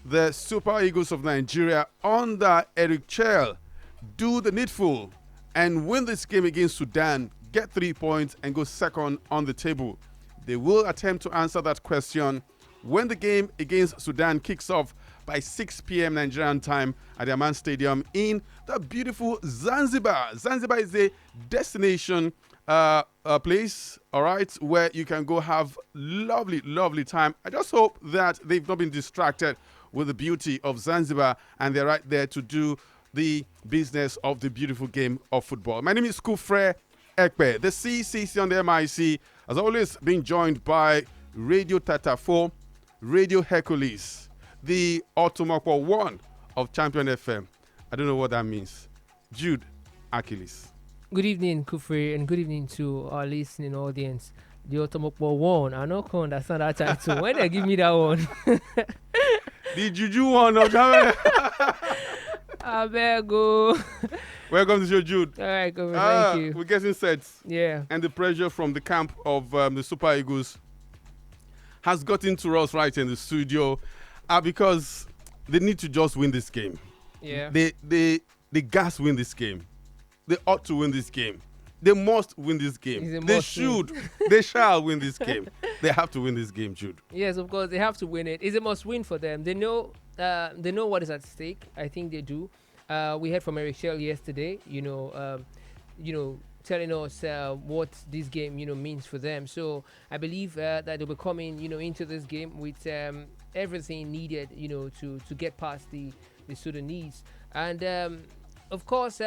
the Super Eagles of Nigeria under Eric Chell do the needful and win this game against Sudan, get 3 points, and go second on the table? They will attempt to answer that question when the game against Sudan kicks off by 6 p.m. Nigerian time at the Aman Stadium in the beautiful Zanzibar. Zanzibar is a destination place, all right, where you can go have lovely, lovely time. I just hope that they've not been distracted with the beauty of Zanzibar and they're right there to do the business of the beautiful game of football. My name is OKFRE EKPE. The CCC on the MIC has always been joined by Radio Tata 4, Radio Hercules, the Otomokpo 1 of Champion FM. I don't know what that means. Jude Achilles. Good evening, Kufri, and good evening to our listening audience. The Otomokpo 1. I know can't understand that title. When they give me that one? The Juju 1 of Champion. I better go. Welcome to the show, Jude. All right, Kufri, thank you. We're getting set. Yeah. And the pressure from the camp of the Super Eagles has gotten to us right in the studio because they need to just win this game. Yeah. They gas win this game. They ought to win this game. They must win this game. They should. They shall win this game. They have to win this game, Jude. Yes, of course, they have to win it. It's a must win for them. They know what is at stake. I think they do. We heard from Eric Shell yesterday, telling us what this game, means for them. So I believe that they'll be coming, into this game with everything needed, to get past the Sudanese. And of course,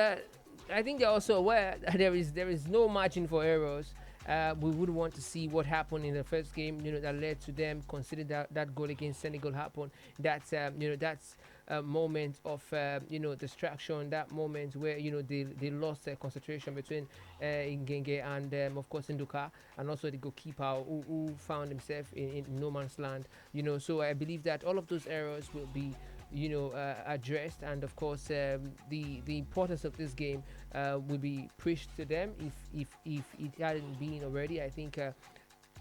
I think they're also aware that there is no margin for errors. We would want to see what happened in the first game, that led to them considering that goal against Senegal happened. That's a moment of distraction. That moment where they lost their concentration between Ngenge and of course Nduka, and also the goalkeeper who found himself in no man's land. So I believe that all of those errors will be addressed, and of course the importance of this game will be preached to them if it hadn't been already. I think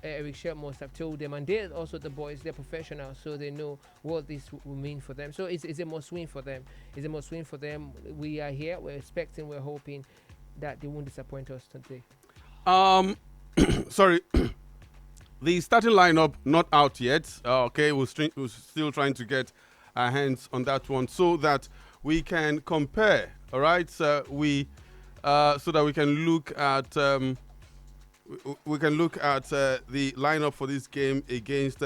Eric Shell must have told them, and they're also the boys, they're professionals, so they know what this will mean for them. So it's a must win for them. It's a must win for them. We are here, we're expecting, we're hoping that they won't disappoint us today. Sorry. The starting lineup not out yet. Okay, we're still trying to get our hands on that one so that we can compare. All right, so that we can look at the lineup for this game against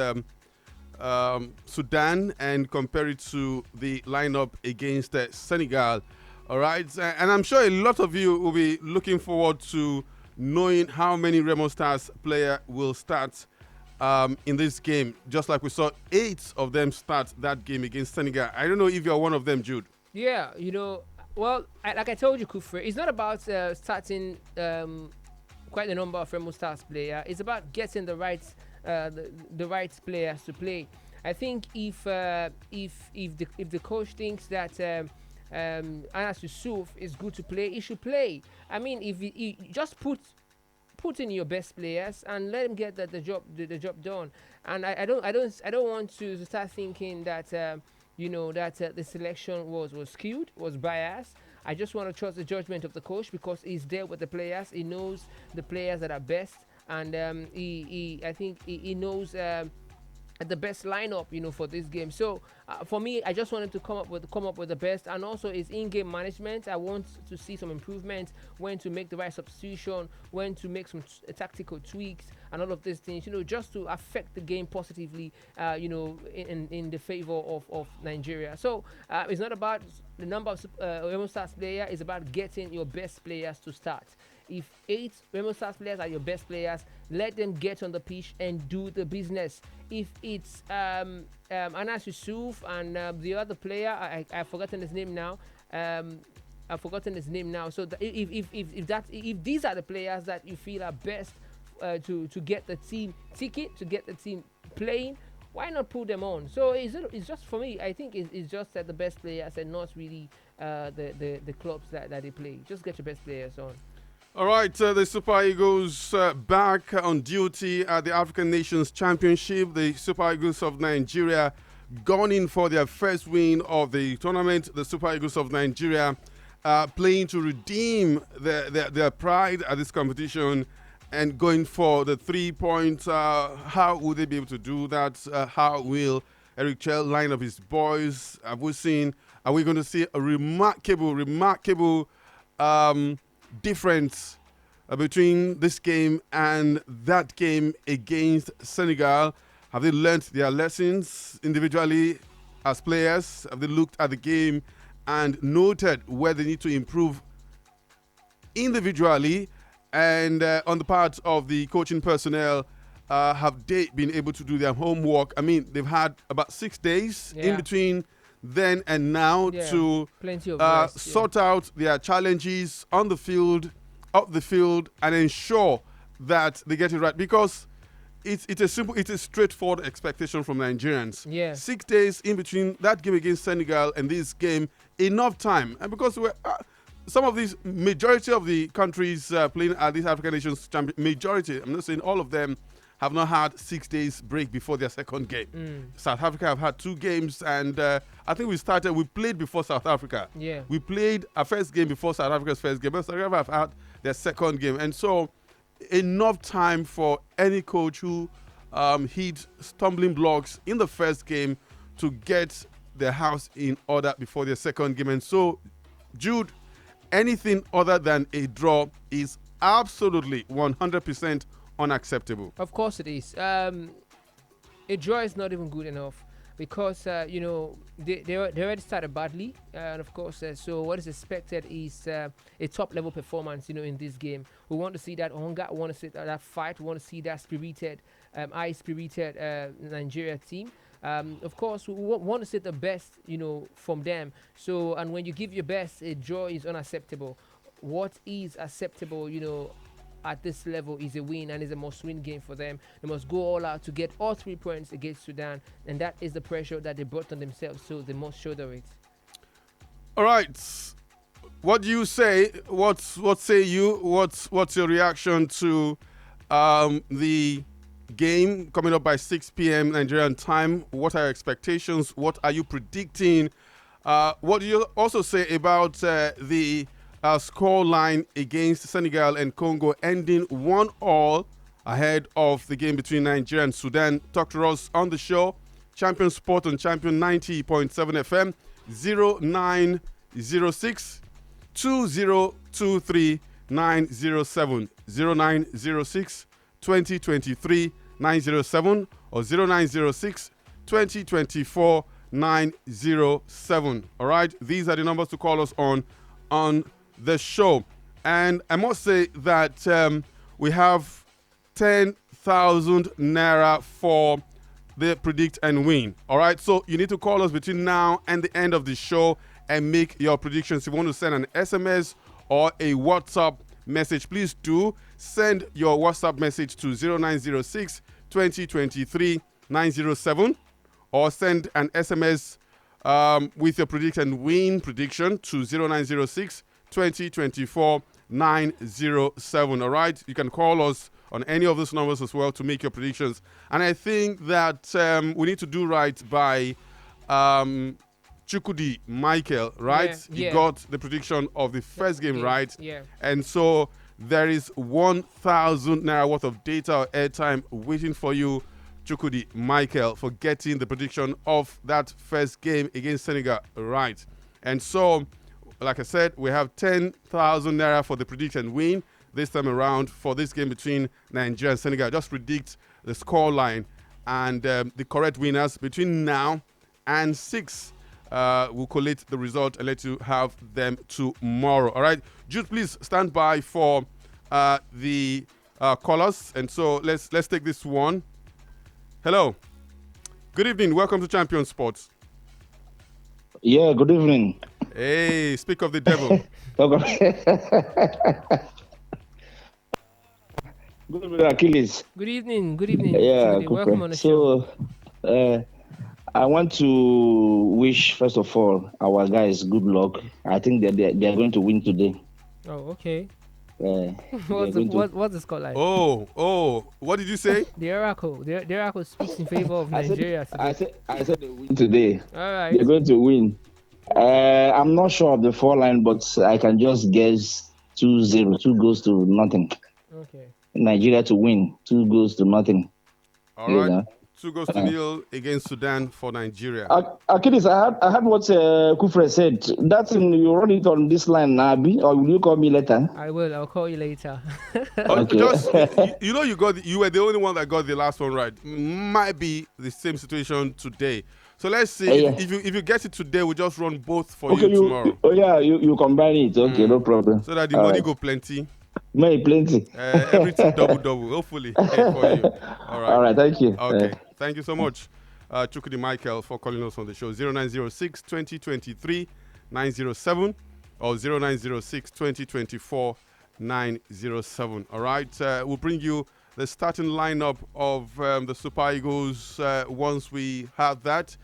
Sudan and compare it to the lineup against Senegal. All right, and I'm sure a lot of you will be looking forward to knowing how many Remo Stars player will start in this game, just like we saw 8 of them start that game against Senegal. I don't know if you're one of them, Jude. Yeah, well, like I told you, Kufre, it's not about starting quite a number of Remo Stars players. It's about getting the right players to play. I think if the coach thinks that Anas Yusuf is good to play, he should play. I mean, if he just put in your best players and let them get the job done. And I don't want to start thinking that the selection was skewed, was biased. I just want to trust the judgment of the coach because he's there with the players. He knows the players that are best, and I think he knows the best lineup, for this game. So for me, I just wanted to come up with the best, and also his in-game management. I want to see some improvements, when to make the right substitution, when to make some tactical tweaks, and all of these things, just to affect the game positively, in the favor of Nigeria. So it's not about the number of Remo Stars players. It's about getting your best players to start. If 8 Remo Stars players are your best players, let them get on the pitch and do the business. If it's Anas Yusuf and the other player, I've forgotten his name now. So if these are the players that you feel are best to get the team ticket, to get the team playing, why not put them on? So it's just, for me, I think it's just the best players and not really the clubs that they play. Just get your best players on. All right, the Super Eagles back on duty at the African Nations Championship. The Super Eagles of Nigeria gone in for their first win of the tournament. The Super Eagles of Nigeria playing to redeem their pride at this competition and going for the 3 points. How will they be able to do that? How will Eric Chell line up his boys? Have we seen? Are we going to see a remarkable difference between this game and that game against Senegal? Have they learned their lessons individually as players? Have they looked at the game and noted where they need to improve individually? And on the part of the coaching personnel, have they been able to do their homework? I mean, they've had about 6 days in between then and now to sort out their challenges on the field, up the field, and ensure that they get it right, because it's a straightforward expectation from Nigerians. 6 days in between that game against Senegal and this game, enough time. And because some of these, majority of the countries playing at this African Nations Championship, majority, I'm not saying all of them, have not had 6 days break before their second game. South Africa have had 2 games, and I think we played before South Africa. We played our first game before South Africa's first game, but South Africa have had their second game. And so enough time for any coach who hit stumbling blocks in the first game to get their house in order before their second game. And so, Jude, anything other than a draw is absolutely 100% unacceptable. Of course it is. A draw is not even good enough, because they already started badly, and of course, so what is expected is a top level performance. In this game, we want to see that hunger, we want to see that fight, we want to see that spirited, high-spirited Nigeria team. Of course, we want to see the best, from them. So, and when you give your best, a draw is unacceptable. What is acceptable, at this level is a win, and is a must-win game for them. They must go all out to get all 3 points against Sudan, and that is the pressure that they brought on themselves, so they must shoulder it. All right. What do you say? What say you? What's your reaction to the game coming up by 6 p.m. Nigerian time? What are your expectations? What are you predicting? What do you also say about the score line against Senegal and Congo ending 1-1 ahead of the game between Nigeria and Sudan? Talk to us on the show. Champion Sport on Champion 90.7 FM, 0906 2023 907, 0906 2023 907, or 0906 2024 907. All right, these are the numbers to call us on the show. And I must say that we have 10,000 naira for the predict and win. All right, so you need to call us between now and the end of the show and make your predictions. If you want to send an SMS or a WhatsApp message, please do send your WhatsApp message to 0906 2023 907, or send an SMS with your predict and win prediction to 0906 2024 907. All right, you can call us on any of those numbers as well to make your predictions. And I think that we need to do right by Chukudi Michael, right? He got the prediction of the first game right. And so there is 1,000 naira worth of data or airtime waiting for you, Chukudi Michael, for getting the prediction of that first game against Senegal right. And so, like I said, we have 10,000 naira for the predict and win this time around for this game between Nigeria and Senegal. Just predict the score line, and the correct winners between now and 6 will collate the result and let you have them tomorrow. All right, Jude, please stand by for the callers. And so let's take this one. Hello. Good evening. Welcome to Champion Sports. Yeah, good evening. Hey, speak of the devil. Good evening, Achilles. Good evening. Good evening. Yeah, welcome on the show. So, I want to wish, first of all, our guys good luck. I think that they are going to win today. Oh, okay. they're going to. what's the score like? Oh, what did you say? The Oracle speaks in favor of Nigeria today. I said they win today. All right. They're going to win. I'm not sure of the score line, but I can just guess 2-0, 2-0. Okay. Nigeria to win, 2-0. All right. 2-0 against Sudan for Nigeria. Akilis, I heard what Kufre said. That's you run it on this line, Nabi, or will you call me later? I will. I'll call you later. Okay. Just you were the only one that got the last one right. Might be the same situation today. So let's see if you get it today, we'll just run both for you tomorrow. You combine it. Okay, no problem. So that the money go plenty. Money plenty. Everything double, hopefully for you. All right, thank you. Okay, thank you so much, Chukudi Michael, for calling us on the show. 0906 2023 907 or 0906 2024 907. All right, we'll bring you the starting lineup of the Super Eagles once we have that.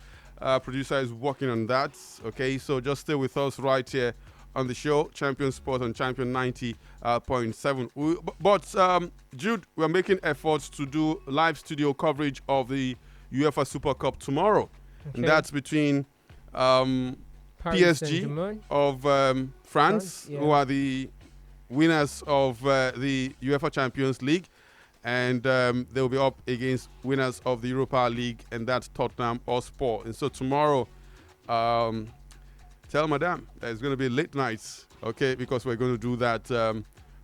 Producer is working on that. Okay, so just stay with us right here on the show, Champion Sport on Champion 90.7. But Jude, we're making efforts to do live studio coverage of the UEFA Super Cup tomorrow. Okay. And that's between PSG of France, who are the winners of the UEFA Champions League. And they'll be up against winners of the Europa League, and that's Tottenham Hotspur. And so tomorrow, tell Madame that it's going to be late nights, okay, because we're going to do that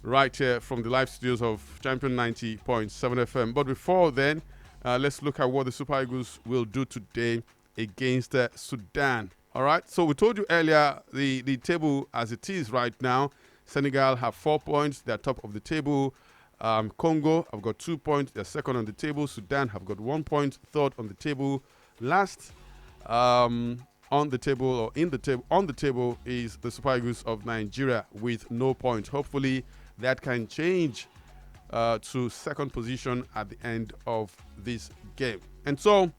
right here from the live studios of Champion 90.7 FM. But before then, let's look at what the Super Eagles will do today against Sudan. All right, so we told you earlier the table as it is right now. Senegal have 4 points. They're top of the table. Congo have got 2 points. They're second on the table. Sudan have got 1 point, third on the table. Last on the table or in the table on the table is the Super Eagles of Nigeria with no point. Hopefully that can change to second position at the end of this game. And so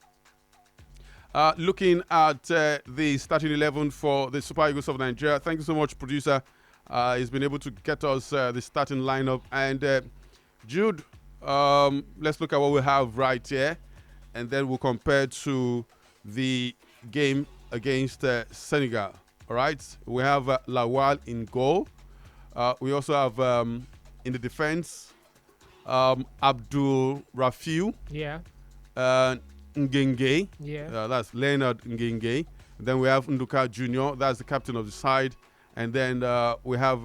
looking at the starting 11 for the Super Eagles of Nigeria, thank you so much, producer. He's been able to get us the starting lineup. And Jude, let's look at what we have right here, and then we'll compare to the game against Senegal. All right, we have Lawal in goal. We also have in the defense Abdul Rafiu. Yeah. Ngenge. Yeah. That's Leonard Ngenge. Then we have Nduka Jr. That's the captain of the side. And then we have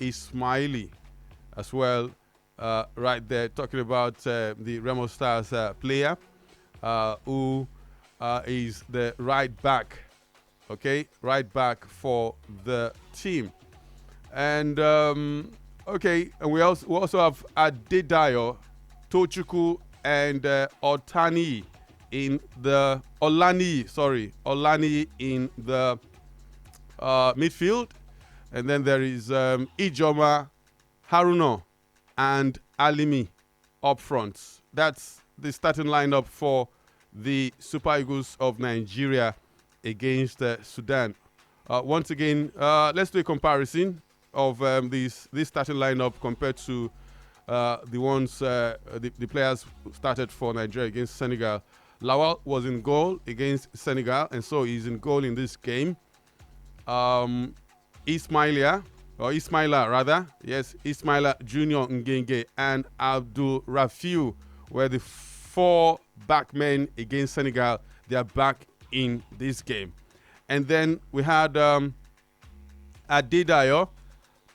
Ismaili as well, right there, talking about the Remo Stars player who is the right back, okay, right back for the team. And, okay, and we also have Adedayo, Tochukwu, and Olani in the midfield. And then there is Ijoma, Haruna, and Alimi up front. That's the starting lineup for the Super Eagles of Nigeria against Sudan. Once again, let's do a comparison of this starting lineup compared to the ones the players who started for Nigeria against Senegal. Lawal was in goal against Senegal, and so he's in goal in this game. Ismaila Junior Ngenge and Abdul Rafiu were the 4 backmen against Senegal. They are back in this game. And then we had Adedayo,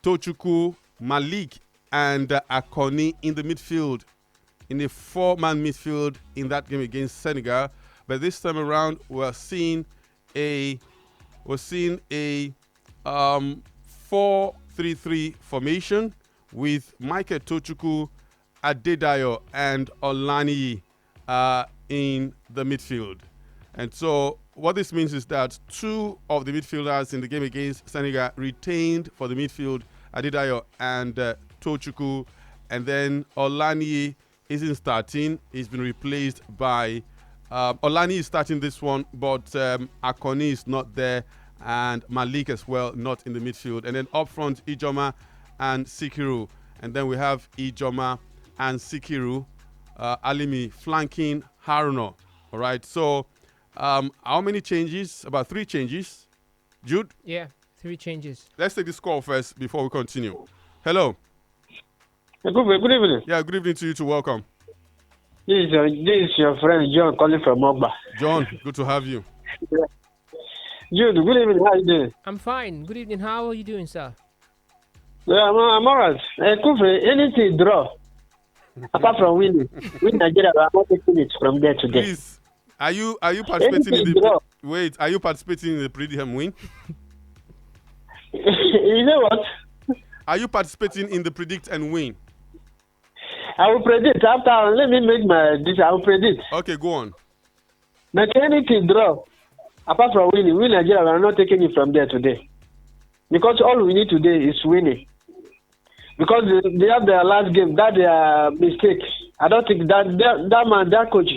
Tochukwu, Malik, and Akoni in the midfield, in the 4-man midfield in that game against Senegal. But this time around, we're seeing a 4-3-3 formation with Michael Tochukwu, Adedayo, and Olani in the midfield. And so what this means is that 2 of the midfielders in the game against Senegal retained for the midfield, Adedayo and Tochukwu, and then Olani isn't starting. He's been replaced by Olani is starting this one, but Akoni is not there, and Malik as well not in the midfield. And then up front, Ijoma and Sikiru. And then we have Ijoma and Sikiru Alimi flanking Haruna. All right. So how many changes? About 3 changes. Jude? Yeah, 3 changes. Let's take the score first before we continue. Hello. Good evening. Yeah, good evening to you too. Welcome. This is your friend John calling from Mogba. John, good to have you. Jude, good evening. How are you doing? I'm fine. Good evening. How are you doing, sir? Yeah, I'm all right. Kufre, anything draw. Apart from winning. Win Nigeria, we are not taking it from there today. Please, are you participating in the wait? Are you participating in the prediction win? You know what? Are you participating in the predict and win? I will predict after. Let me make this. I will predict. Okay, go on. But anything draw. Apart from winning, win Nigeria, we are not taking it from there today. Because all we need today is winning. Because they have their last game, that their mistake. I don't think that man, that coach,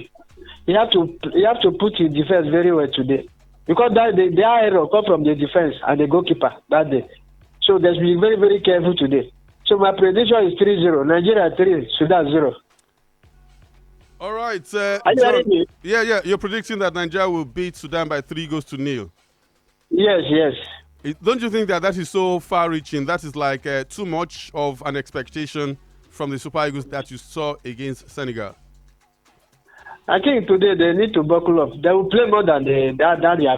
he have to put his defense very well today. Because their error come from the defense and the goalkeeper that day. So they should be very, very careful today. So my prediction is 3-0. Nigeria 3, Sudan 0. All right. Are you John, ready? yeah. You're predicting that Nigeria will beat Sudan by 3-0. Yes. Don't you think that is so far-reaching? That is like too much of an expectation from the Super Eagles that you saw against Senegal? I think today they need to buckle up. They will play more than their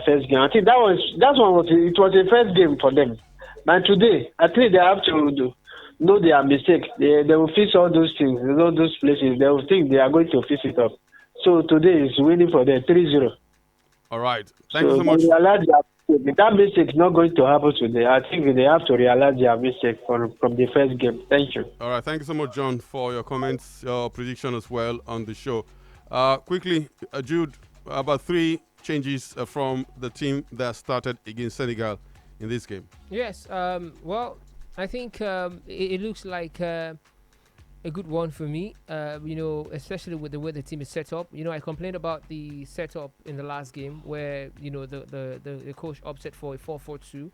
first game. I think that was a first game for them. But today, I think they have to know their mistake. They will fix all those things, all those places. They will think they are going to fix it up. So today is winning for them 3-0. All right. Thank you so much. That mistake is not going to happen today. I think they have to realize their mistake from the first game. Thank you. All right. Thank you so much, John, for your comments, your prediction as well on the show. Quickly, Jude, about 3 changes from the team that started against Senegal in this game. Yes. Well, I think it looks like a good one for me. Especially with the way the team is set up. I complained about the setup in the last game where the coach opted for a 4-4-2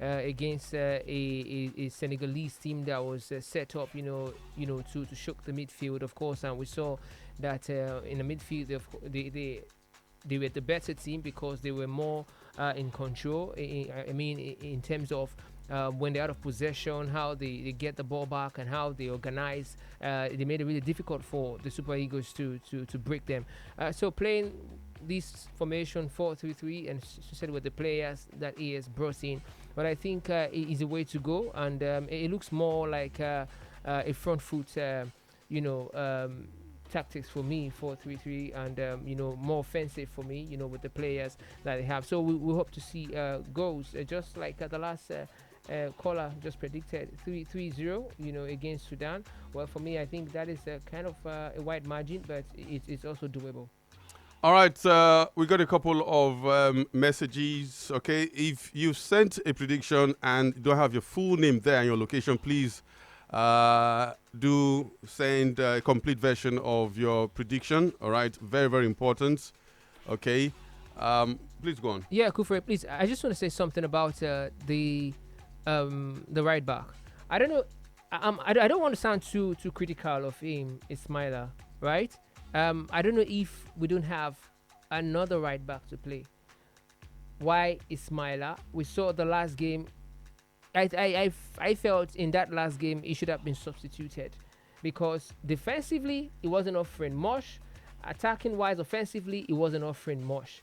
against a Senegalese team that was set up to shock the midfield, of course, and we saw that in the midfield they were the better team because they were more in control. In terms of when they're out of possession, how they get the ball back and how they organize, they made it really difficult for the Super Eagles to break them. So playing this formation 4-3-3 and said with the players that he has brought in, but I think it is a way to go, and it looks more like a front foot, tactics for me, 4-3-3, and more offensive for me, with the players that they have. So we hope to see goals, just like the last caller just predicted, 3-0, against Sudan. Well, for me, I think that is kind of a wide margin, but it's also doable. All right, we got a couple of messages. Okay, if you sent a prediction and you don't have your full name there and your location, please do send a complete version of your prediction. All right, very, very important. Okay, please go on. Yeah, Kufre, please. I just want to say something about the right back. I don't know. I don't want to sound too critical of him, Ismaila, right? I don't know if we don't have another right back to play. Why Ismaila? We saw the last game. I felt in that last game he should have been substituted because defensively he wasn't offering much. Attacking wise, offensively he wasn't offering much.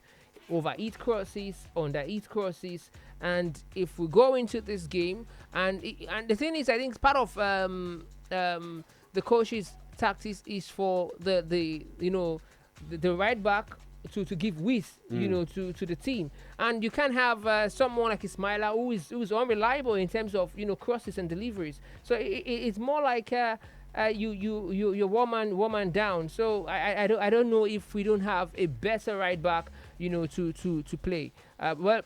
Overeat crosses, undereat crosses, and if we go into this game, and the thing is, I think part of the coach's tactics is for the right back to give width, to the team, and you can't have someone like Ismaila who's unreliable in terms of crosses and deliveries. So it's more like you're one man down. So I don't know if we don't have a better right back, to play. Well,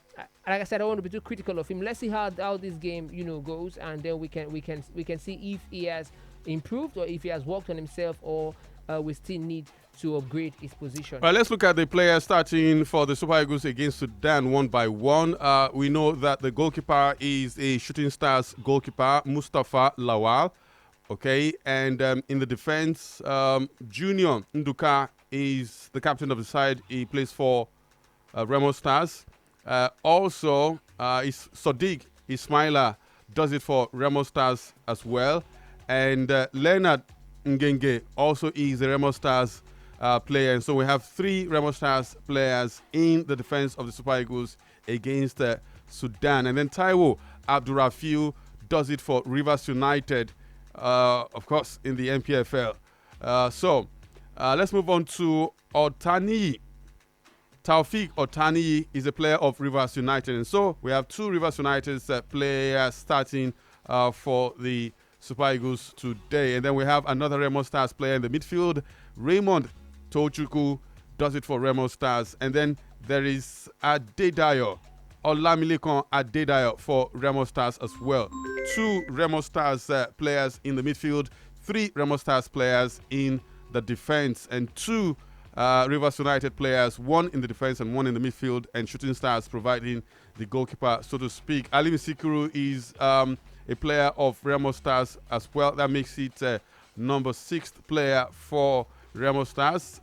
like I said, I don't want to be too critical of him. Let's see how this game goes, and then we can see if he has improved or if he has worked on himself, or we still need to upgrade his position. All right, let's look at the players starting for the Super Eagles against Sudan one by one. We know that the goalkeeper is a Shooting Stars goalkeeper, Mustafa Lawal. Okay, and in the defense, Junior Nduka is the captain of the side. He plays for Remo Stars. Also, is Sadiq Ismaila does it for Remo Stars as well. And Leonard Ngenge also is a Remo Stars player. And so we have 3 Remo Stars players in the defense of the Super Eagles against Sudan. And then Taiwo Abdurrafiu does it for Rivers United, of course, in the NPFL. So let's move on to Otani. Taufik Otani is a player of Rivers United. And so we have 2 Rivers United players starting for the Super Eagles today. And then we have another Remo Stars player in the midfield. Raymond Tochukwu does it for Remo Stars. And then there is Adedayo, Olamilekan Adedayo for Remo Stars as well. 2 Remo Stars players in the midfield, 3 Remo Stars players in the defense, and 2 Rivers United players, 1 in the defense and 1 in the midfield, and Shooting Stars providing the goalkeeper, so to speak. Ali Misikuru is a player of Remo Stars as well. That makes it number 6th player for Remo Stars.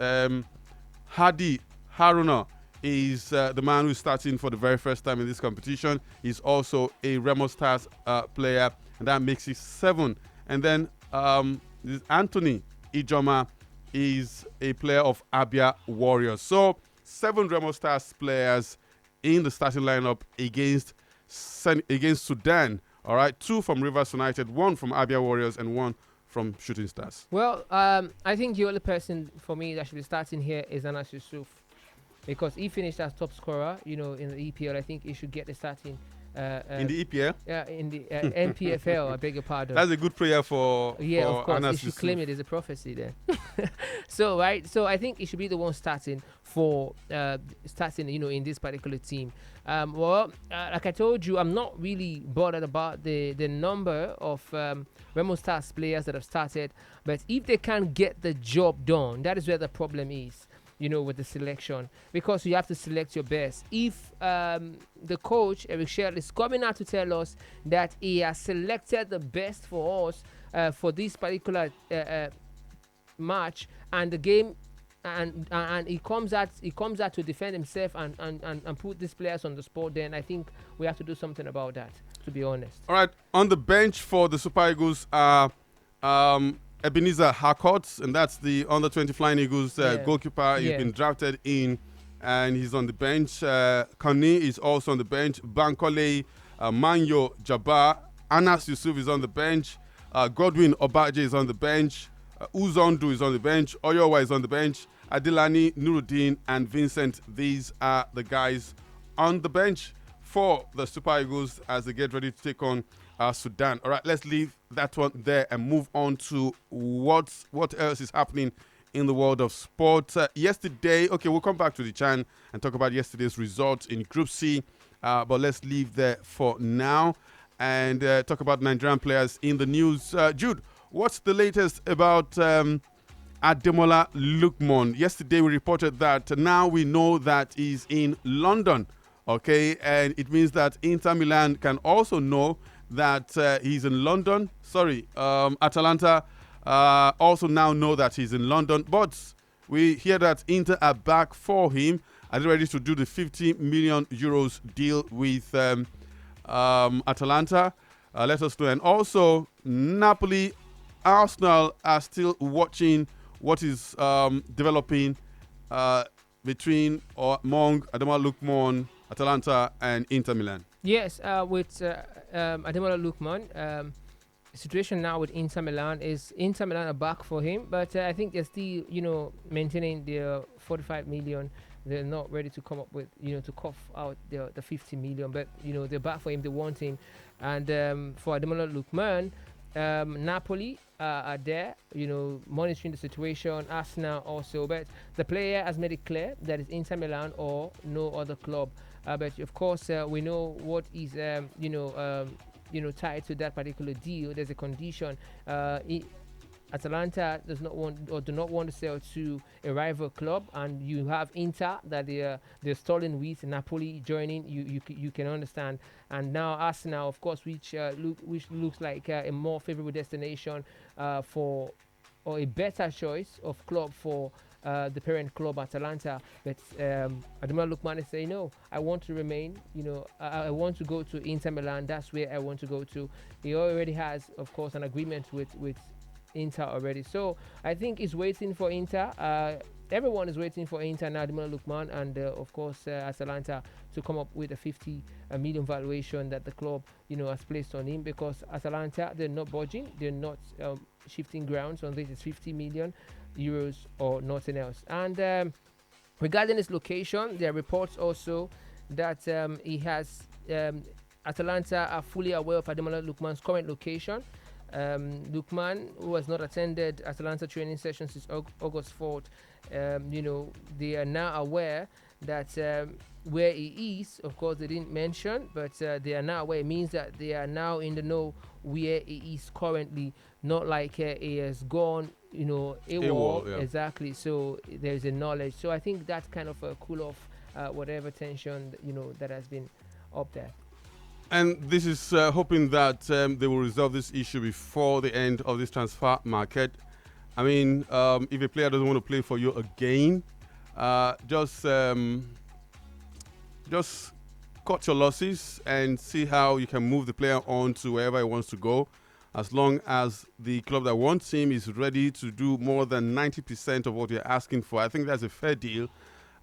Hadi Haruna is the man who's starting for the very first time in this competition. He's also a Remo Stars player, and that makes it 7. And then Anthony Ijoma is a player of Abia Warriors. So 7 Remo Stars players in the starting lineup against Sudan. All right, 2 from Rivers United, 1 from Abia Warriors, and 1 from Shooting Stars. Well, I think the only person for me that should be starting here is Anas Yusuf, because he finished as top scorer, in the EPL. I think he should get the starting. In the EPL? Yeah, in the NPFL, I beg your pardon. That's a good prayer for of course. Anas You should Yusuf. claim it as a prophecy there. So I think he should be the one starting for in this particular team. Like I told you, I'm not really bothered about the number of Remo Stars players that have started, but if they can't get the job done, that is where the problem is. With the selection, because you have to select your best. If the coach, Eric Shell, is coming out to tell us that he has selected the best for us for this particular match, and the game, and he comes out to defend himself and put these players on the spot, then I think we have to do something about that, to be honest. All right, on the bench for the Super Eagles Ebenezer Harcourt, and that's the under-20 Flying Eagles goalkeeper. He's been drafted in, and he's on the bench. Kani is also on the bench. Bankole Manyo Jabbar. Anas Yusuf is on the bench. Godwin Obaje is on the bench. Uzondu is on the bench. Oyowa is on the bench. Adilani, Nuruddin, and Vincent. These are the guys on the bench for the Super Eagles as they get ready to take on Sudan. All right, let's leave that one there and move on to what else is happening in the world of sport. Yesterday, okay, we'll come back to the Chan and talk about yesterday's results in Group C, but let's leave there for now and talk about Nigerian players in the news. Jude, what's the latest about Ademola Lookman? Yesterday we reported that now we know that he's in London, okay, and it means that Inter Milan can also know that he's in London. Atalanta also now know that he's in London, but we hear that Inter are back for him. Are they ready to do the 50 million euros deal with Atalanta? Let us know. And also, Napoli, Arsenal are still watching what is developing between or among Ademola Lookman, Atalanta, and Inter Milan. Yes, with Ademola Lookman, situation now with Inter Milan is Inter Milan are back for him, but I think they're still, maintaining their 45 million. They're not ready to come up with, to cough out the 50 million, but, they're back for him. They want him. And for Ademola Lookman, Napoli are there, monitoring the situation. Arsenal also, but the player has made it clear that it's Inter Milan or no other club. But of course, we know what is, tied to that particular deal. There's a condition. Atalanta does not want or do not want to sell to a rival club, and you have Inter that they're stalling with Napoli joining. You can understand, and now Arsenal, of course, which looks like a more favorable destination for or a better choice of club for the parent club Atalanta. But Ademola Lookman is saying no. I want to remain. I want to go to Inter Milan. That's where I want to go to. He already has, of course, an agreement with Inter already. So I think he's waiting for Inter. Everyone is waiting for Inter now, Ademola Lookman, and of course Atalanta to come up with a 50 million valuation that the club has placed on him, because Atalanta, they're not budging, they're not shifting grounds on this. It's 50 million euros or nothing else. And regarding his location, there are reports also that he has Atalanta are fully aware of Ademola Lookman's current location. Lookman, who has not attended Atalanta training sessions since August 4th, they are now aware that where he is. Of course, they didn't mention, but they are now aware. It means that they are now in the know where he is currently, not like he has gone, AWOL. Yeah. Exactly. So there's a knowledge. So I think that's kind of a cool off whatever tension that has been up there. And this is hoping that they will resolve this issue before the end of this transfer market. I mean, if a player doesn't want to play for you again, just cut your losses and see how you can move the player on to wherever he wants to go. As long as the club that wants him is ready to do more than 90% of what you're asking for, I think that's a fair deal.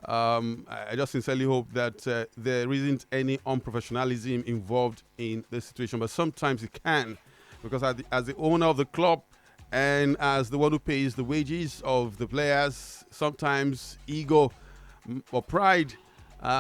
I just sincerely hope that there isn't any unprofessionalism involved in this situation, but sometimes it can, because as the owner of the club and as the one who pays the wages of the players, sometimes ego or pride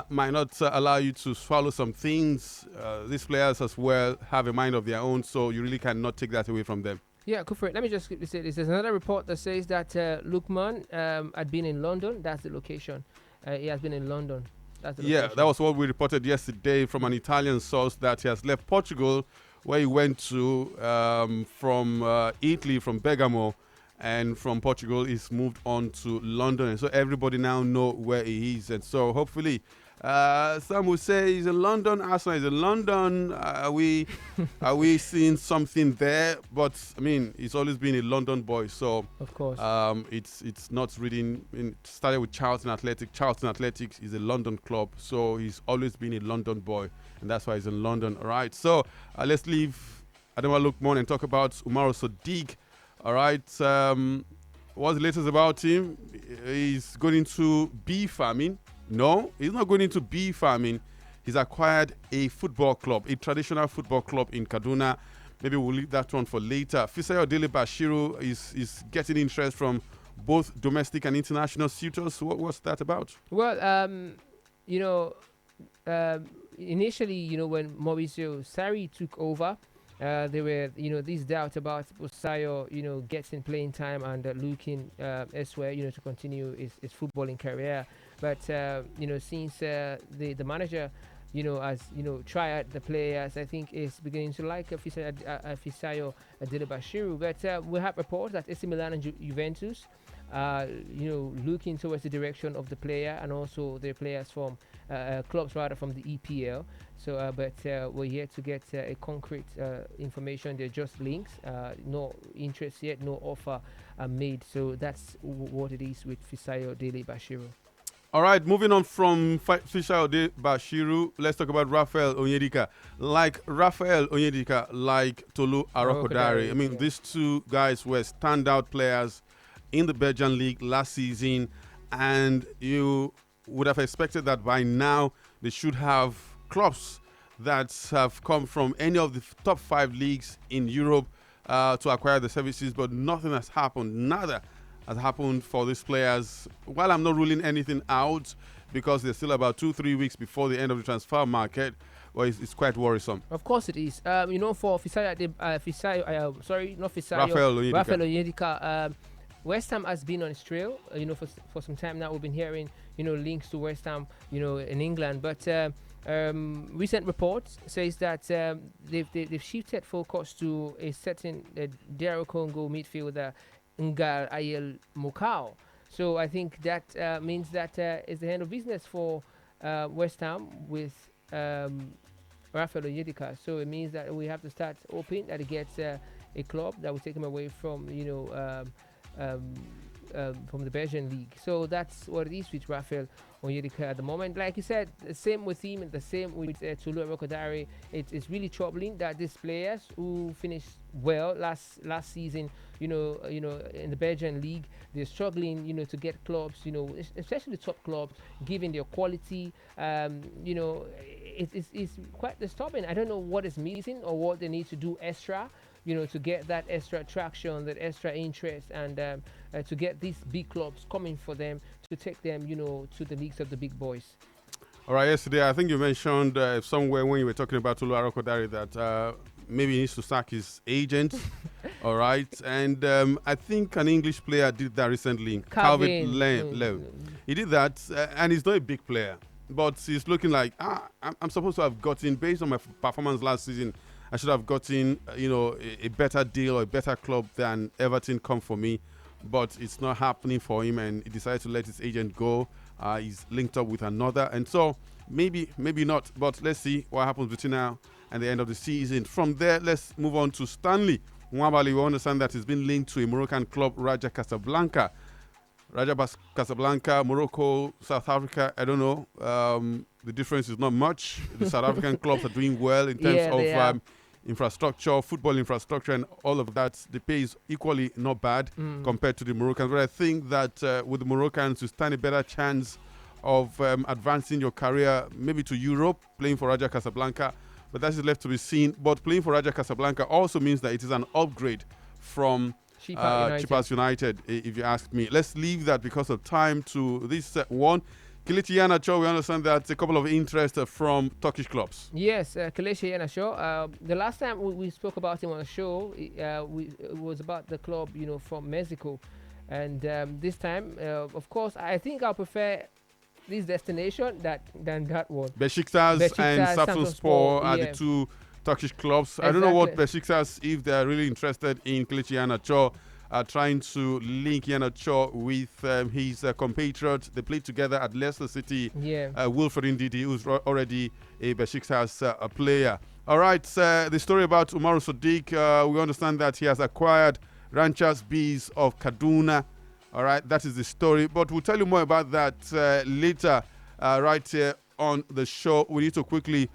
might not allow you to swallow some things. These players as well have a mind of their own, so you really cannot take that away from them. Yeah, Kufri, let me just quickly say this. There's another report that says that Lookman had been in London. That's the location. He has been in London. That's the location. That was what we reported yesterday from an Italian source, that he has left Portugal, where he went to from Italy, from Bergamo, and from Portugal he's moved on to London. And so everybody now know where he is. And so hopefully some will say he's in London, Arsenal is in London. Are we seeing something there? But I mean, he's always been a London boy, so of course, it's not reading. It started with Charlton Athletic. Charlton Athletic is a London club, so he's always been a London boy, and that's why he's in London. All right, so let's leave Ademola Lookman and talk about Umaru Sadiq. All right, what's the latest about him? He's going into bee farming. No, he's not going into bee farming. He's acquired a football club, a traditional football club in Kaduna. Maybe we'll leave that one for later. Fisayo Dele Bashiru is getting interest from both domestic and international suitors. What's that about? Well, initially, when Mauricio Sarri took over, there were, these doubts about Fisayo, getting playing time and looking elsewhere, to continue his footballing career. But since the manager, has tried the players, I think is beginning to like Fisayo Dele Bashiru. But we have reports that AC Milan and Juventus, looking towards the direction of the player, and also the players from clubs rather from the EPL. So, but we're yet to get a concrete information. They're just links, no interest yet, no offer made. So that's what it is with Fisayo Dele Bashiru. All right, moving on from Fisayo Dele Bashiru, let's talk about Raphael Onyedika. Like Raphael Onyedika, like Tolu Arokodare. I mean, these two guys were standout players in the Belgian league last season, and you would have expected that by now they should have clubs that have come from any of the top 5 leagues in Europe to acquire the services, but nothing has happened. Nada has happened for these players. While I'm not ruling anything out, because there's still about 2-3 weeks before the end of the transfer market, well, it's quite worrisome. Of course it is. For Raphael Onyedika, West Ham has been on its trail, for some time now. We've been hearing, links to West Ham, in England. But Recent reports says that they've shifted focus to a certain DR Congo midfielder Ngal Ayel Mokau. So I think that means that it's the end of business for West Ham with Rafael Onyedika. So it means that we have to start hoping that he gets a club that will take him away from from the Belgian league. So that's what it is with Rafael Onyedika at the moment. Like you said, the same with him and the same with Tulu Rokodare. It's really troubling that these players who finished well last season, in the Belgian league, they're struggling, to get clubs, especially the top clubs, given their quality. It's quite disturbing. I don't know what is missing or what they need to do extra, to get that extra traction, that extra interest, and to get these big clubs coming for them to take them, to the leagues of the big boys. All right, yesterday I think you mentioned somewhere when you were talking about Tulu Arokodare that maybe he needs to sack his agent. All right, and I think an English player did that recently, Calvin Lew. He did that, and he's not a big player, but he's looking like I'm supposed to have gotten, based on my performance last season, I should have gotten a better deal or a better club than Everton come for me, but it's not happening for him, and he decided to let his agent go. He's linked up with another, and so maybe not, but let's see what happens between now and the end of the season. From there, let's move on to Stanley Nwabali. We understand that he's been linked to a Moroccan club, Raja Casablanca. Casablanca, Morocco, South Africa, I don't know. The difference is not much. The South African clubs are doing well in terms of infrastructure, football infrastructure, and all of that. The pay is equally not bad compared to the Moroccans. But I think that with the Moroccans, you stand a better chance of advancing your career, maybe to Europe, playing for Raja Casablanca. But that is left to be seen. But playing for Raja Casablanca also means that it is an upgrade from Chivas United, if you ask me. Let's leave that because of time to this one. Kelechi Iheanacho, we understand that a couple of interest from Turkish clubs. Yes, Kelechi Iheanacho. The last time we spoke about him on the show, it was about the club, from Mexico. And this time, of course, I think I'll prefer this destination than that one. Besiktas and Samsunspor are the two Turkish clubs. Exactly. I don't know what Besiktas, if they are really interested in Kelechi Iheanacho, trying to link Iheanacho with his compatriot. They played together at Leicester City. Wilfred Ndidi, who's already a Besiktas player. All right, the story about Umaru Sadiq, we understand that he has acquired Ranchers Bees of Kaduna. All right, that is the story. But we'll tell you more about that later right here on the show. We need to quickly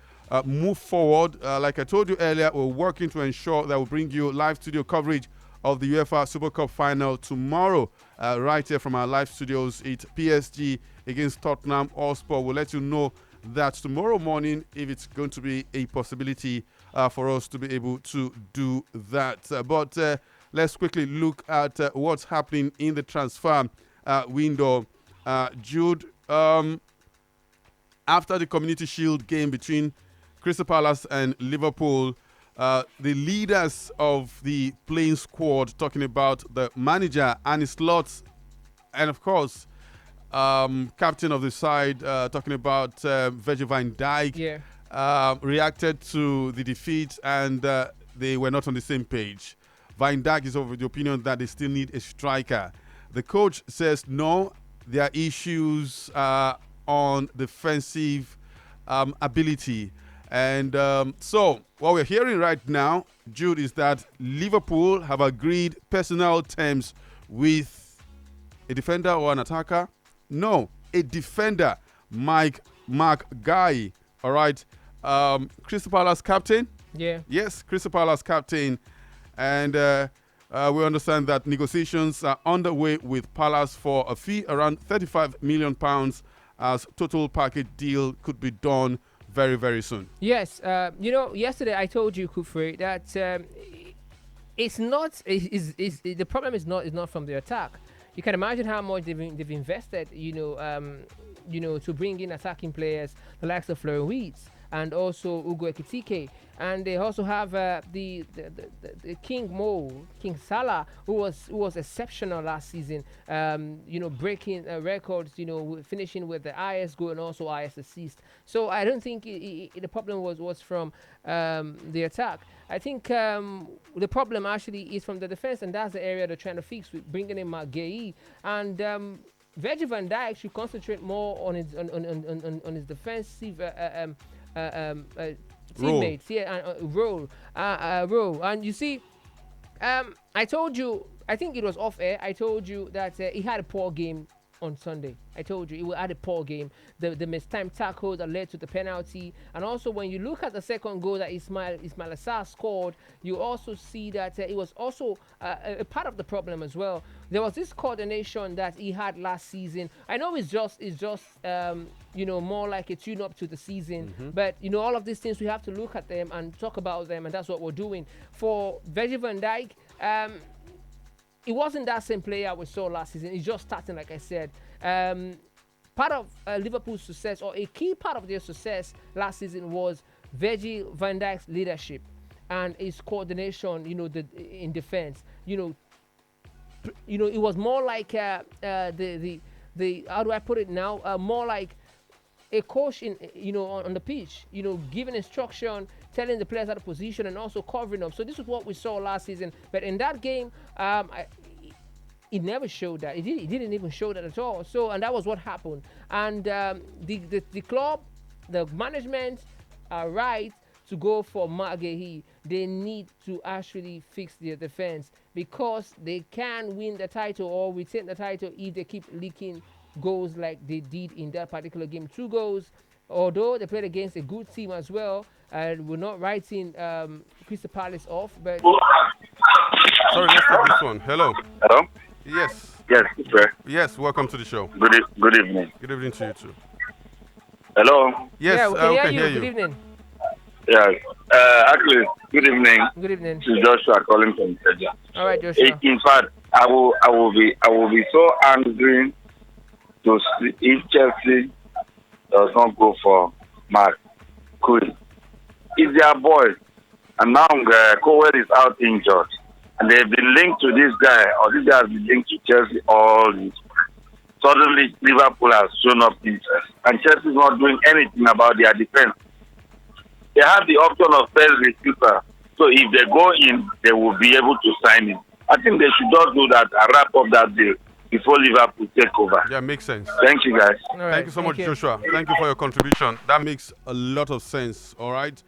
move forward. Like I told you earlier, we're working to ensure that we'll bring you live studio coverage of the UEFA Super Cup final tomorrow, right here from our live studios. It's PSG against Tottenham Hotspur. We'll let you know that tomorrow morning if it's going to be a possibility for us to be able to do that. But let's quickly look at what's happening in the transfer window. Jude, after the Community Shield game between Crystal Palace and Liverpool, the leaders of the playing squad, talking about the manager and his slots, and of course, captain of the side, talking about Virgil van Dijk, reacted to the defeat, and they were not on the same page. Van Dijk is of the opinion that they still need a striker. The coach says no, there are issues on defensive ability. And so what we're hearing right now, Jude, is that Liverpool have agreed personal terms with a defender or an attacker. No, a defender, Mark Guy. All right. Crystal Palace captain. Yeah. Yes, Crystal Palace captain. And we understand that negotiations are underway with Palace for a fee around £35 million, as total package deal could be done very, very soon. Yes. Yesterday I told you, Kufri, that it's not. The problem is not from the attack. You can imagine how much they've invested, to bring in attacking players, the likes of Florian Wirtz. and also Ugo Ekitike. And they also have the King Salah, who was exceptional last season. Breaking records. Finishing with the highest goal and also highest assist. So I don't think the problem was from the attack. I think the problem actually is from the defense, and that's the area they're trying to fix with bringing in Maguire. And Virgil van Dijk should concentrate more on his defensive teammates, role. And you see, I told you, I think it was off air. I told you that he had a poor game on Sunday. I told you he had a poor game. The mistimed tackle that led to the penalty, and also when you look at the second goal that Ismail Assar scored, you also see that it was also a part of the problem as well. There was this coordination that he had last season. I know it's just more like a tune-up to the season, but all of these things we have to look at them and talk about them, and that's what we're doing. For Virgil van Dijk, it wasn't that same player we saw last season. He's just starting, like I said. Part of Liverpool's success, or a key part of their success last season, was Virgil van Dijk's leadership and his coordination. In defense. It was more like the how do I put it now? More like a coach on the pitch. Giving instruction, telling the players out of position, and also covering them. So this is what we saw last season. But in that game, it never showed that. It didn't even show that at all. So, and that was what happened. And the club, the management are right to go for Maguire. They need to actually fix their defense, because they can win the title or retain the title if they keep leaking goals like they did in that particular game. 2 goals, although they played against a good team as well, and we're not writing Crystal Palace off. But sorry, let's take this one. Hello. Hello? Yes. Yes, sir. Yes, welcome to the show. Good evening. Good evening to you too. Hello? Yes, yeah, we can hear you. Good evening. Yes. Actually, good evening. Good evening. This is Joshua calling from Kenya. All right, Joshua. In fact, I will be so angry to see if Chelsea does not go for Mark Cui. It's their boy, and now Cowell is out injured, and they've been linked to this guy, or this guy has been linked to Chelsea all this. Suddenly, Liverpool has shown up interest, and Chelsea is not doing anything about their defense. They have the option of best receiver, so if they go in, they will be able to sign him. I think they should just do that and wrap up that deal before Liverpool take over. Yeah, makes sense. Thank you, guys. Right, Thank you so much, Joshua. Thank you for your contribution. That makes a lot of sense. All right.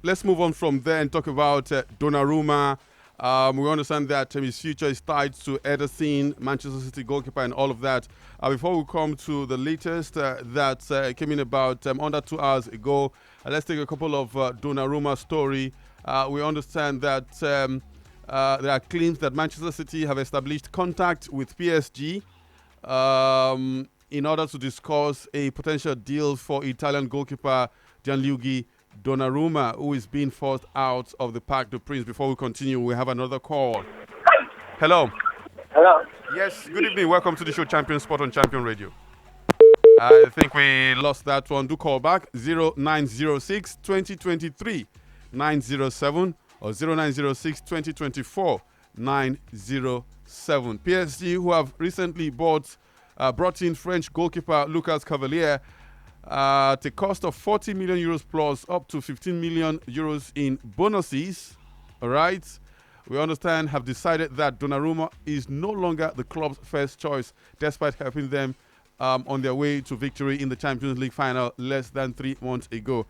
Let's move on from there and talk about Donnarumma. We understand that his future is tied to Ederson, Manchester City goalkeeper, and all of that. Before we come to the latest that came in about under 2 hours ago, let's take a couple of Donnarumma story. We understand that there are claims that Manchester City have established contact with PSG in order to discuss a potential deal for Italian goalkeeper Gianluigi Donnarumma, who is being forced out of the Parc des Princes. Before we continue, we have another call. Hello. Hello. Yes, good evening. Welcome to the show, Champion Sport on Champion Radio. I think we lost that one. Do call back 0906 2023 907 or 0906 2024 907. PSG, who have recently brought in French goalkeeper Lucas Cavalier at a cost of 40 million euros plus up to 15 million euros in bonuses. All right. We understand have decided that Donnarumma is no longer the club's first choice, despite helping them on their way to victory in the Champions League final less than 3 months ago.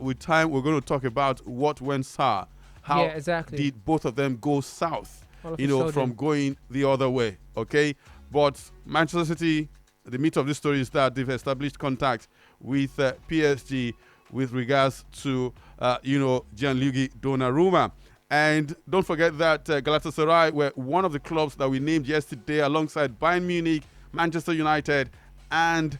With time, we're going to talk about what went sour. How did both of them go south, from going the other way, okay? But Manchester City, the meat of this story is that they've established contact with PSG with regards to, Gianluigi Donnarumma. And don't forget that Galatasaray were one of the clubs that we named yesterday alongside Bayern Munich, Manchester United, and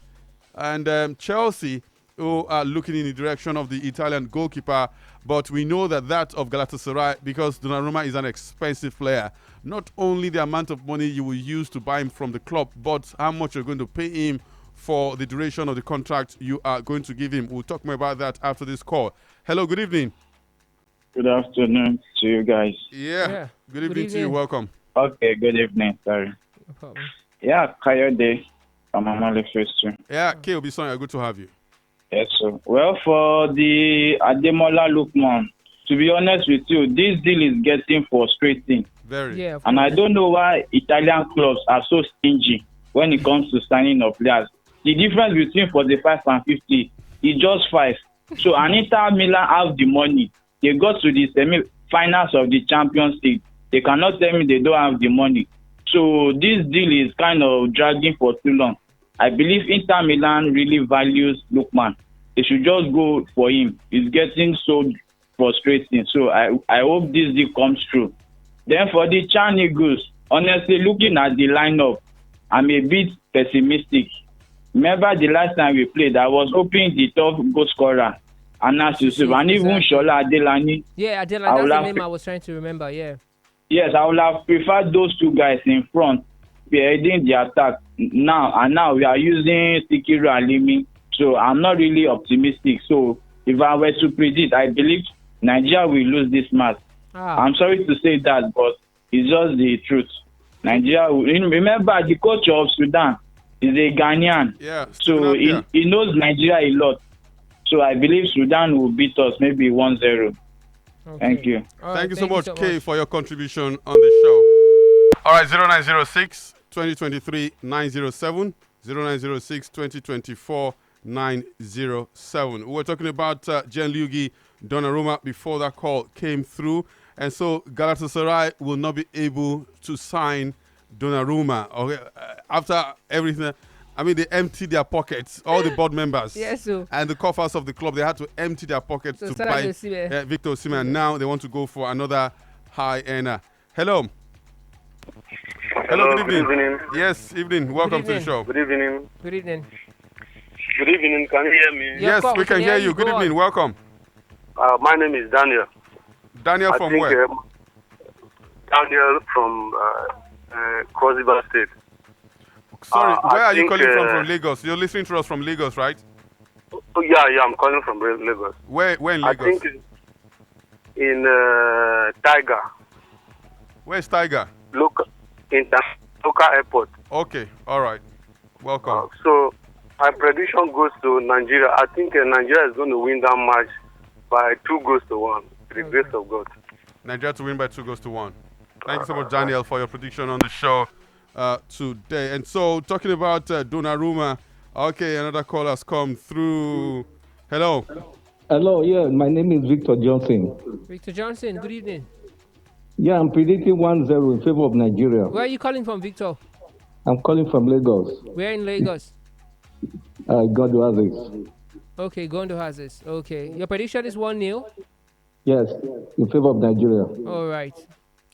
Chelsea, who are looking in the direction of the Italian goalkeeper. But we know that of Galatasaray, because Donnarumma is an expensive player. Not only the amount of money you will use to buy him from the club, but how much you're going to pay him for the duration of the contract you are going to give him. We'll talk more about that after this call. Hello, good evening. Good afternoon to you guys. Yeah. Good evening to you. Welcome. Okay, good evening. Sorry. No problem. Yeah, Kayode from Amale Phase 2. Yeah, K.O.B. good to have you. Yes, sir. Well, for the Ademola Lookman, to be honest with you, this deal is getting frustrating. Very. Yeah. And I don't know why Italian clubs are so stingy when it comes to signing of players. The difference between 45 and 50 is just 5. So, and Inter Milan have the money. They got to the semi-finals of the Champions League. They cannot tell me they don't have the money. So, this deal is kind of dragging for too long. I believe Inter Milan really values Lookman. They should just go for him. It's getting so frustrating. So, I hope this deal comes true. Then for the Chan Eagles, honestly, looking at the lineup, I'm a bit pessimistic. Remember the last time we played, I was hoping the top goal scorer, Anas Yusuf, and even Shola Adelani. Yeah, Adelani, that's the name I was trying to remember, yeah. Yes, I would have preferred those two guys in front, heading the attack. Now we are using Sikiru Alimi, so I'm not really optimistic. So if I were to predict, I believe Nigeria will lose this match. I'm sorry to say that, but it's just the truth. Nigeria, remember the coach of Sudan is a Ghanaian. Yeah. So he knows Nigeria a lot. So I believe Sudan will beat us maybe 1-0. Okay. Thank you. Thank you so much, Kay, for your contribution on the show. All right, 0906 2023 907, 0906 2024 907. We were talking about Gianluigi Donnarumma before that call came through. And so Galatasaray will not be able to sign Donnarumma. Okay, after everything, I mean, they emptied their pockets, all the board members and the coffers of the club. They had to empty their pockets to buy Victor Osimhen. Now they want to go for another high earner. Hello. Hello, good evening. Yes, evening. Welcome to the show. Good evening. Good evening. Good evening. Can you hear me? Yes, we can hear you. Good evening. Welcome. My name is Daniel. Daniel from where? Daniel from Cross River State. Sorry, where are you calling from Lagos? You're listening to us from Lagos, right? Oh, yeah, I'm calling from Lagos. Where in Lagos? I think in Tiger. Where's Tiger? Local airport. Okay, all right. Welcome. So, my prediction goes to Nigeria. I think Nigeria is going to win that match by 2-1, with the grace of God. Nigeria to win by 2-1. Thank you so much, Daniel, for your prediction on the show today. And so, talking about Donnarumma, okay, another call has come through. Hello. Hello, yeah, my name is Victor Johnson. Victor Johnson, good evening. Yeah, I'm predicting 1-0 in favor of Nigeria. Where are you calling from, Victor? I'm calling from Lagos. Where in Lagos? Gondo Hazes. Okay, Gondo Hazes. Okay. Your prediction is 1-0? Yes, in favor of Nigeria. All right.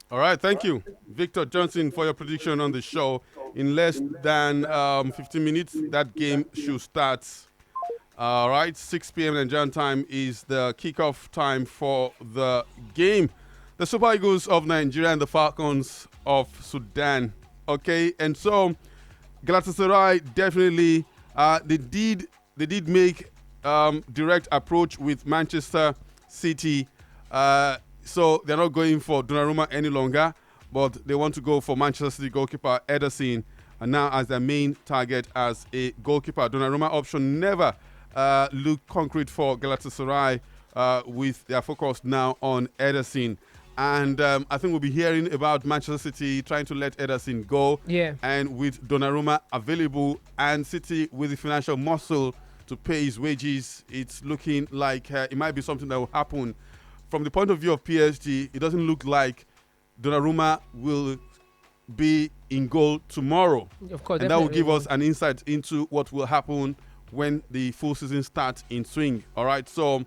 All right, thank you, Victor Johnson, for your prediction on the show. In less than 15 minutes, that game should start. All right, 6 p.m. Nigerian time is the kickoff time for the game. The Super Eagles of Nigeria and the Falcons of Sudan. Okay, and so Galatasaray definitely they did make direct approach with Manchester City. So they're not going for Donnarumma any longer, but they want to go for Manchester City goalkeeper Ederson now as their main target as a goalkeeper. Donnarumma option never looked concrete for Galatasaray with their focus now on Ederson. And I think we'll be hearing about Manchester City trying to let Ederson go. Yeah. And with Donnarumma available and City with the financial muscle to pay his wages, it's looking like it might be something that will happen. From the point of view of PSG, it doesn't look like Donnarumma will be in goal tomorrow. Of course, and that will give us an insight into what will happen when the full season starts in swing. All right. So,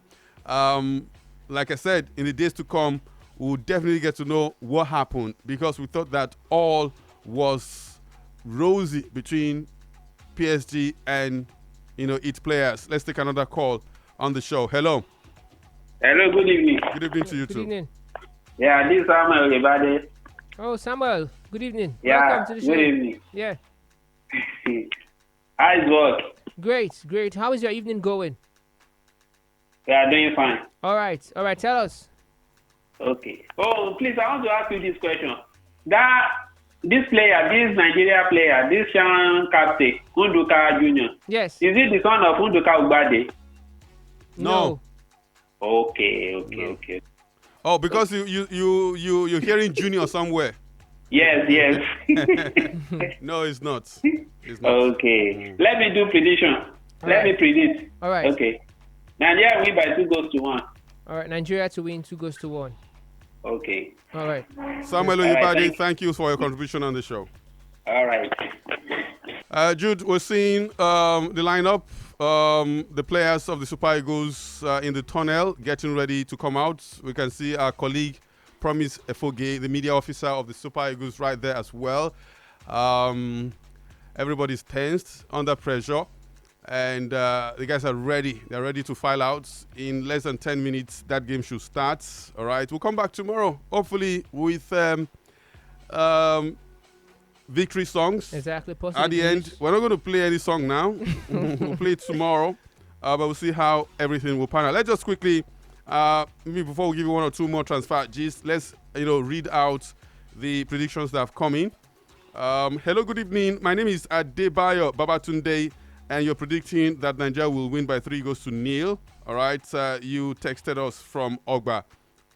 like I said, in the days to come, we'll definitely get to know what happened, because we thought that all was rosy between PSG and its players. Let's take another call on the show. Hello. Hello, good evening. Good evening to you Good too. evening. Yeah, this is Samuel, everybody. Oh, Samuel. Good evening. Yeah, Welcome to the show. good evening. Yeah. How's work? Great, great. How is your evening going? We are doing fine. All right. Tell us. Okay. Oh, please, I want to ask you this question. This Nigeria player, this young captain, Unduka Junior. Yes. Is it the son of Unduka Ugbade? No. Okay. Oh, because you're hearing Junior somewhere. Yes. No, it's not. It's not. Okay. Let me do prediction. Let me predict. All right. Okay. Nigeria win by 2-1. All right. Nigeria to win 2-1. Okay. All right. Samuel Oyibade, thank you for your contribution on the show. All right. Jude, we're seeing the lineup, the players of the Super Eagles in the tunnel getting ready to come out. We can see our colleague Promise Efoge, the media officer of the Super Eagles, right there as well. Everybody's tensed, under pressure, and the guys are ready. They're ready to file out. In less than 10 minutes, that game should start. All right, we'll come back tomorrow, hopefully with victory songs. Exactly. Possibly At the end, we're not going to play any song now. We'll play it tomorrow, but we'll see how everything will pan out. Let's just quickly, maybe before we give you one or two more transfer gist, let's read out the predictions that have come in. Hello, good evening. My name is Adebayo Babatunde, and you're predicting that Nigeria will win by 3-0. All right, you texted us from Ogba.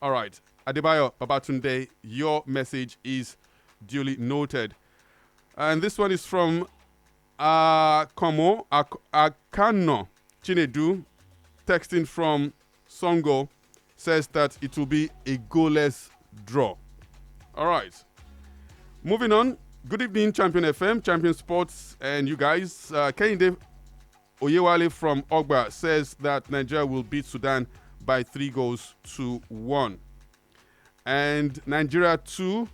All right, Adebayo Babatunde, your message is duly noted. And this one is from Akano Chinedu, texting from Songo, says that it will be a goalless draw. All right. Moving on. Good evening, Champion FM, Champion Sports, and you guys. Kehinde Oyewale from Ogba says that Nigeria will beat Sudan by 3-1. And Nigeria 2,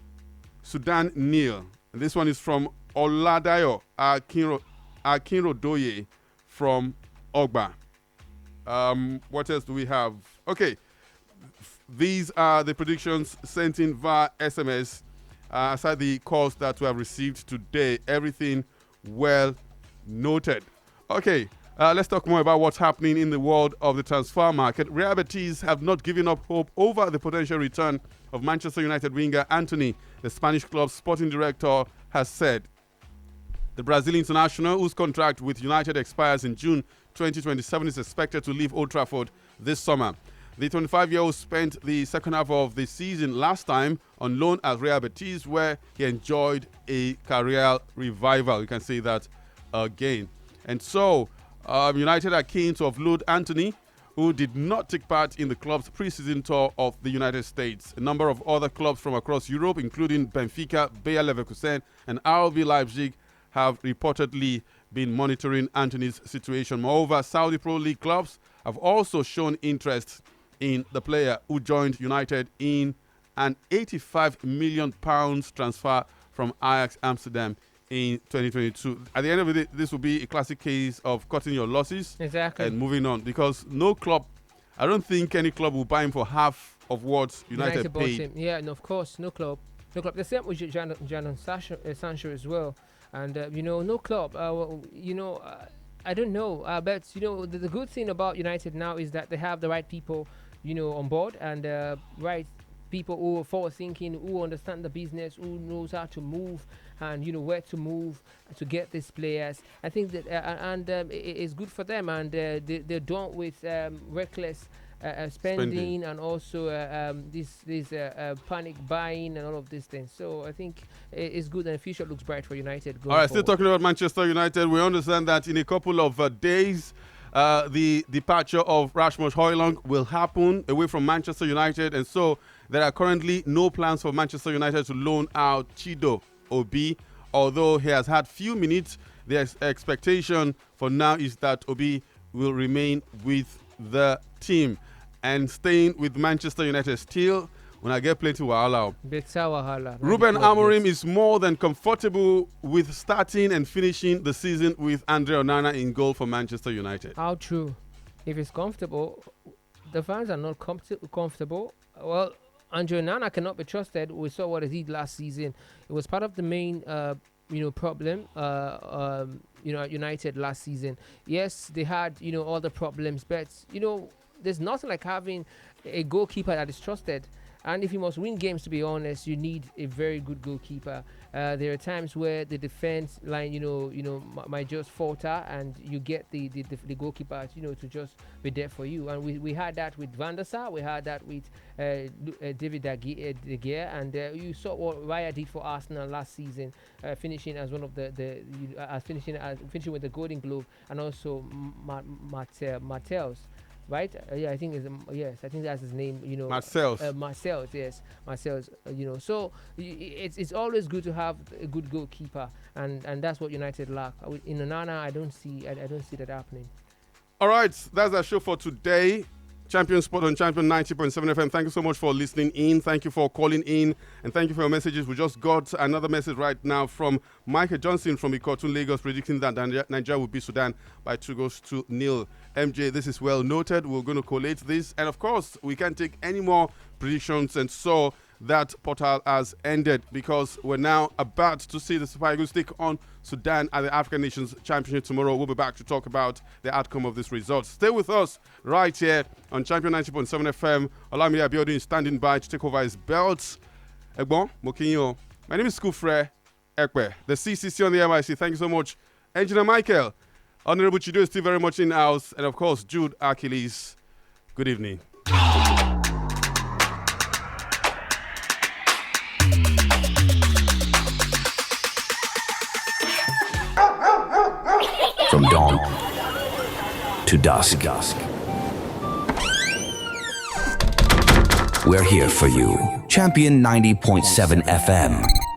Sudan 0. And this one is from Oladayo Akinrodoye from Ogba. What else do we have? Okay. These are the predictions sent in via SMS. Aside the calls that we have received today, everything well noted. Okay, let's talk more about what's happening in the world of the transfer market. Real Betis have not given up hope over the potential return of Manchester United winger Anthony. The Spanish club's sporting director has said the Brazilian international, whose contract with United expires in June 2027, is expected to leave Old Trafford this summer. The 25-year-old spent the second half of the season last time on loan at Real Betis, where he enjoyed a career revival. You can say that again. And so, United are keen to offload Anthony, who did not take part in the club's preseason tour of the United States. A number of other clubs from across Europe, including Benfica, Bayer Leverkusen, and RB Leipzig, have reportedly been monitoring Anthony's situation. Moreover, Saudi Pro League clubs have also shown interest in the player, who joined United in an £85 million transfer from Ajax Amsterdam in 2022. At the end of the day, this will be a classic case of cutting your losses and moving on, because no club, I don't think any club will buy him for half of what United paid. Him. Yeah, and of course, no club. The same with Jadon Sancho as well. And, no club, I don't know. But, the good thing about United now is that they have the right people, on board, and right people who are forward thinking, who understand the business, who knows how to move and where to move to get these players. I think that it's good for them, and they're done with reckless spending and also this panic buying and all of these things. So I think it's good, and the future looks bright for United. All right, still talking about Manchester United, we understand that in a couple of days, the departure of Rasmus Højlund will happen away from Manchester United, and so there are currently no plans for Manchester United to loan out Chido Obi, although he has had few minutes. The expectation for now is that Obi will remain with the team. And staying with Manchester United still, when I get plenty wahala. Ruben Amorim is more than comfortable with starting and finishing the season with Andre Onana in goal for Manchester United. How true? If it's comfortable, the fans are not comfortable. Well, Andre Onana cannot be trusted. We saw what he did last season. It was part of the main, problem. at United last season. Yes, they had all the problems, but there's nothing like having a goalkeeper that is trusted. And if you must win games, to be honest, you need a very good goalkeeper. There are times where the defense line, might just falter, and you get the goalkeeper, to just be there for you. And we had that with Van der Sar, we had that with David De Gea, and you saw what Raya did for Arsenal last season, finishing as one of finishing with the Golden Glove, and also Martels. Right? Yeah, I think I think that's his name. Marcels. Marcels, yes, Marcels. So it's always good to have a good goalkeeper, and that's what United lack. In Onana, I don't see that happening. All right, that's our show for today. Champion Sport on Champion 90.7 FM. Thank you so much for listening in. Thank you for calling in. And thank you for your messages. We just got another message right now from Michael Johnson from Ikotun, Lagos, predicting that Nigeria will beat Sudan by 2-0. MJ, this is well noted. We're going to collate this. And of course, we can't take any more predictions. And so that portal has ended, because we're now about to see the Super Eagles take on Sudan at the African Nations Championship tomorrow. We'll be back to talk about the outcome of this result. Stay with us right here on Champion 90.7 FM. Olamide Abiodun is standing by to take over his belt. Egbon Mokinyo. My name is HERCULES EKPE, the CCC on the MIC. Thank you so much. Engineer Michael, Honorable Chido is still very much in house, and of course Jude Achilles. Good evening. From dawn to dusk, we're here for you. Champion 90.7 FM.